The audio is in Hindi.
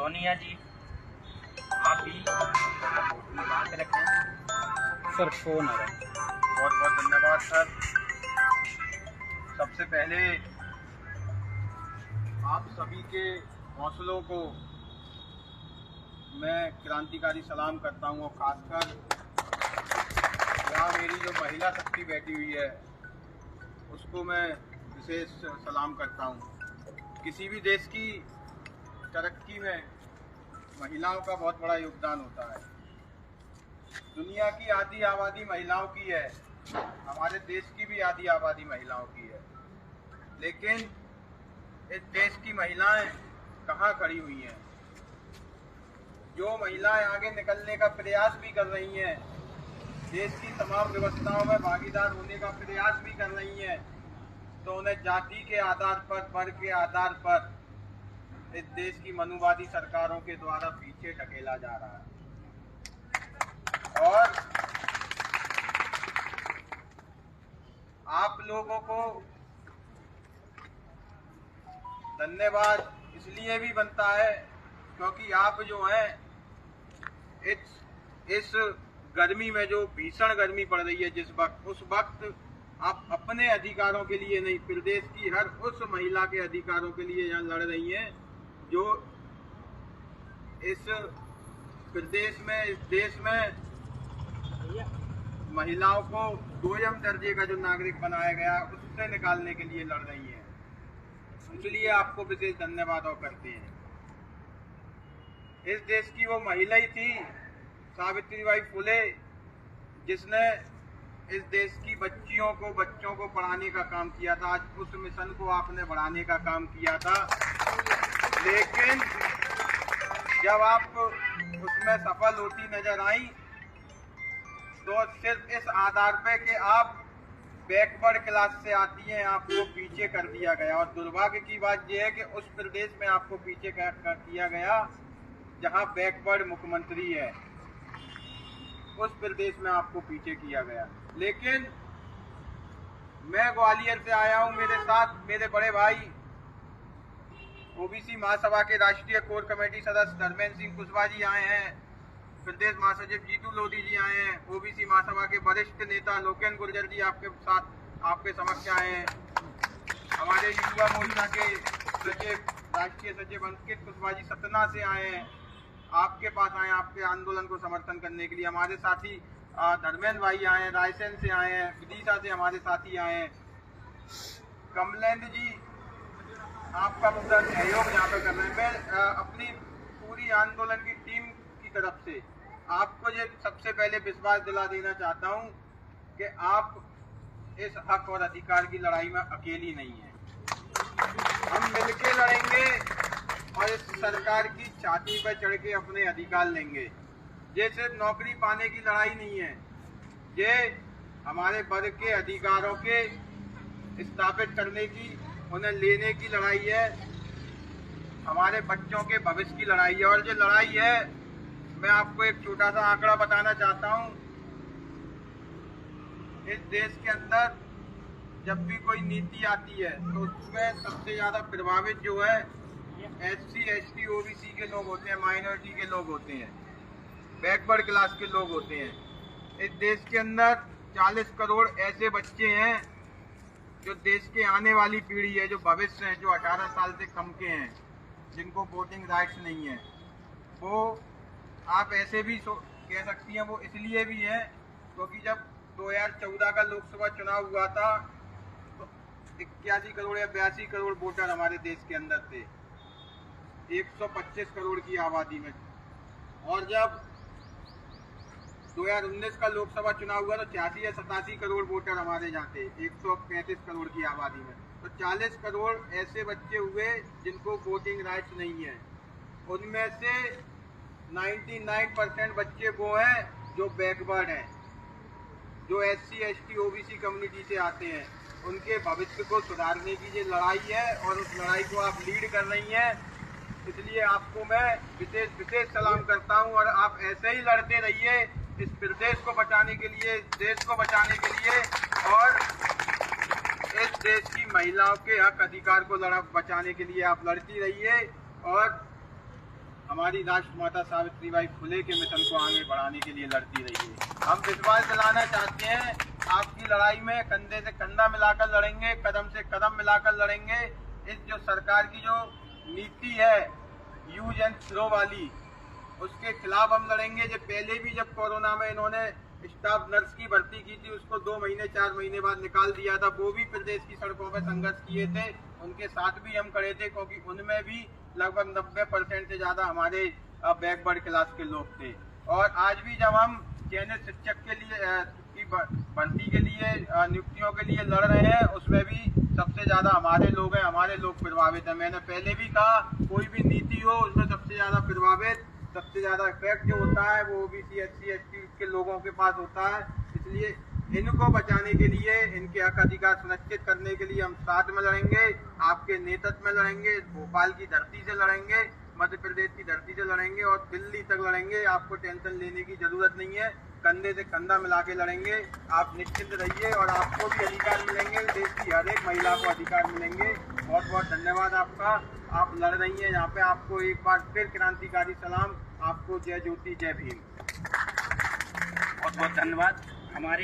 सोनिया जी, आप भी बात रखें। सर फोन आ रहा है। बहुत बहुत धन्यवाद सर। सबसे पहले आप सभी के हौसलों को मैं क्रांतिकारी सलाम करता हूँ, और खासकर यहाँ मेरी जो महिला शक्ति बैठी हुई है उसको मैं विशेष सलाम करता हूँ। किसी भी देश की तरक्की में महिलाओं का बहुत बड़ा योगदान होता है। दुनिया की आधी आबादी महिलाओं की है, हमारे देश की भी आधी आबादी महिलाओं की है, लेकिन इस देश की महिलाएं कहाँ खड़ी हुई हैं? जो महिलाएं आगे निकलने का प्रयास भी कर रही हैं, देश की तमाम व्यवस्थाओं में भागीदार होने का प्रयास भी कर रही हैं, तो उन्हें जाति के आधार पर, वर्ग के आधार पर इस देश की मनुवादी सरकारों के द्वारा पीछे ढकेला जा रहा है। और आप लोगों को धन्यवाद इसलिए भी बनता है क्योंकि आप जो हैं इस गर्मी में, जो भीषण गर्मी पड़ रही है जिस वक्त, उस वक्त आप अपने अधिकारों के लिए नहीं, प्रदेश की हर उस महिला के अधिकारों के लिए यहाँ लड़ रही हैं जो इस प्रदेश में, इस देश में महिलाओं को दोयम दर्जे का जो नागरिक बनाया गया उससे निकालने के लिए लड़ रही हैं। इसलिए आपको विशेष धन्यवाद और करते हैं। इस देश की वो महिला ही थी सावित्रीबाई फुले, जिसने इस देश की बच्चों को पढ़ाने का काम किया था। आज उस मिशन को आपने बढ़ाने का काम किया था, लेकिन जब आप उसमें सफल होती नजर आई तो सिर्फ इस आधार पे कि आप बैकवर्ड क्लास से आती हैं, आपको पीछे कर दिया गया। और दुर्भाग्य की बात यह है कि उस प्रदेश में आपको पीछे कर दिया गया जहां बैकवर्ड मुख्यमंत्री है, उस प्रदेश में आपको पीछे किया गया। लेकिन मैं ग्वालियर से आया हूं, मेरे साथ मेरे बड़े भाई ओबीसी महासभा के राष्ट्रीय कोर कमेटी सदस्य धर्मेंद्र सिंह कुशवाहा जी आए हैं, प्रदेश महासचिव जीतू लोधी जी आए हैं, ओबीसी महासभा के वरिष्ठ नेता लोकेन गुर्जर जी आपके साथ, आपके समक्ष आए हैं, हमारे युवा मोर्चा के सचिव, राष्ट्रीय सचिव अंकित कुशवाहा जी सतना से आए हैं, आपके पास आए, आपके आंदोलन को समर्थन करने के लिए। हमारे साथी धर्मेंद्र भाई आए हैं, रायसेन से आए हैं, विदिशा से हमारे साथी आए हैं, कमलेंद्र जी आपका पूरा सहयोग यहाँ पे कर रहे हैं। मैं अपनी पूरी आंदोलन की टीम की तरफ से आपको ये सबसे पहले विश्वास दिला देना चाहता हूँ कि आप इस हक और अधिकार की लड़ाई में अकेली नहीं है। हम मिलके लड़ेंगे और इस सरकार की छाती पर चढ़ के अपने अधिकार लेंगे। ये सिर्फ नौकरी पाने की लड़ाई नहीं है, ये हमारे वर्ग के अधिकारों के स्थापित करने की, उन्हें लेने की लड़ाई है, हमारे बच्चों के भविष्य की लड़ाई है। और जो लड़ाई है, मैं आपको एक छोटा सा आंकड़ा बताना चाहता हूँ। इस देश के अंदर जब भी कोई नीति आती है तो उसमें सबसे ज्यादा प्रभावित जो है SC, ST, OBC के लोग होते हैं, माइनॉरिटी के लोग होते हैं, बैकवर्ड क्लास के लोग होते हैं। इस देश के अंदर 40 करोड़ ऐसे बच्चे हैं जो देश के आने वाली पीढ़ी है, जो भविष्य है, जो 18 साल से कम के हैं, जिनको वोटिंग राइट्स नहीं है। वो आप ऐसे भी कह सकती हैं, वो इसलिए भी है क्योंकि जब 2014 का लोकसभा चुनाव हुआ था तो 81 करोड़ या 82 करोड़ वोटर हमारे देश के अंदर थे, 125 करोड़ की आबादी में। और जब 2019 का लोकसभा चुनाव हुआ तो 86 या 87 करोड़ वोटर हमारे यहाँ थे, 135 करोड़ की आबादी में। तो 40 करोड़ ऐसे बच्चे हुए जिनको वोटिंग राइट्स नहीं है। उनमें से 99% बच्चे वो हैं जो बैकवर्ड हैं, जो SC, ST, OBC कम्युनिटी से आते हैं। उनके भविष्य को सुधारने की ये लड़ाई है और उस लड़ाई को आप लीड कर रही हैं, इसलिए आपको मैं विशेष सलाम करता हूं। और आप ऐसे ही लड़ते रहिए इस प्रदेश को बचाने के लिए, देश को बचाने के लिए, और इस देश की महिलाओं के हक अधिकार को बचाने के लिए आप लड़ती रहिए। और हमारी राष्ट्रमाता सावित्रीबाई फुले के मिशन को आगे बढ़ाने के लिए लड़ती रही है। हम विश्वास दिलाना चाहते हैं, आपकी लड़ाई में कंधे से कंधा मिलाकर लड़ेंगे, कदम से कदम मिलाकर लड़ेंगे। इस जो सरकार की जो नीति है यूज एंड थ्रो वाली, उसके खिलाफ हम लड़ेंगे। जो पहले भी जब कोरोना में इन्होंने स्टाफ नर्स की भर्ती की थी, उसको 2 महीने 4 महीने बाद निकाल दिया था, वो भी प्रदेश की सड़कों पर संघर्ष किए थे, उनके साथ भी हम खड़े थे, क्योंकि उनमें भी लगभग 90% से ज्यादा हमारे बैकवर्ड क्लास के लोग थे। और आज भी जब हम चयनित शिक्षक के लिए की भर्ती के लिए नियुक्तियों के लिए लड़ रहे हैं, उसमें भी सबसे ज्यादा हमारे लोग हैं, हमारे लोग प्रभावित हैं। मैंने पहले भी कहा, कोई भी नीति हो उसमें सबसे ज्यादा प्रभावित, सबसे ज्यादा इफेक्ट जो होता है वो ओबीसी SC ST के लोगों के पास होता है। इसलिए इनको बचाने के लिए, इनके हक अधिकार सुनिश्चित करने के लिए हम साथ में लड़ेंगे, आपके नेतृत्व में लड़ेंगे, भोपाल की धरती से लड़ेंगे, मध्य प्रदेश की धरती से लड़ेंगे और दिल्ली तक लड़ेंगे। आपको टेंशन लेने की जरूरत नहीं है, कंधे से कंधा मिला के लड़ेंगे। आप निश्चिंत रहिए और आपको भी अधिकार मिलेंगे, देश की हर एक महिला को अधिकार मिलेंगे। बहुत बहुत धन्यवाद आपका, आप लड़ रही हैं यहाँ पे। आपको एक बार फिर क्रांतिकारी सलाम, आपको जय ज्योति जय भीम। बहुत बहुत धन्यवाद। हमारे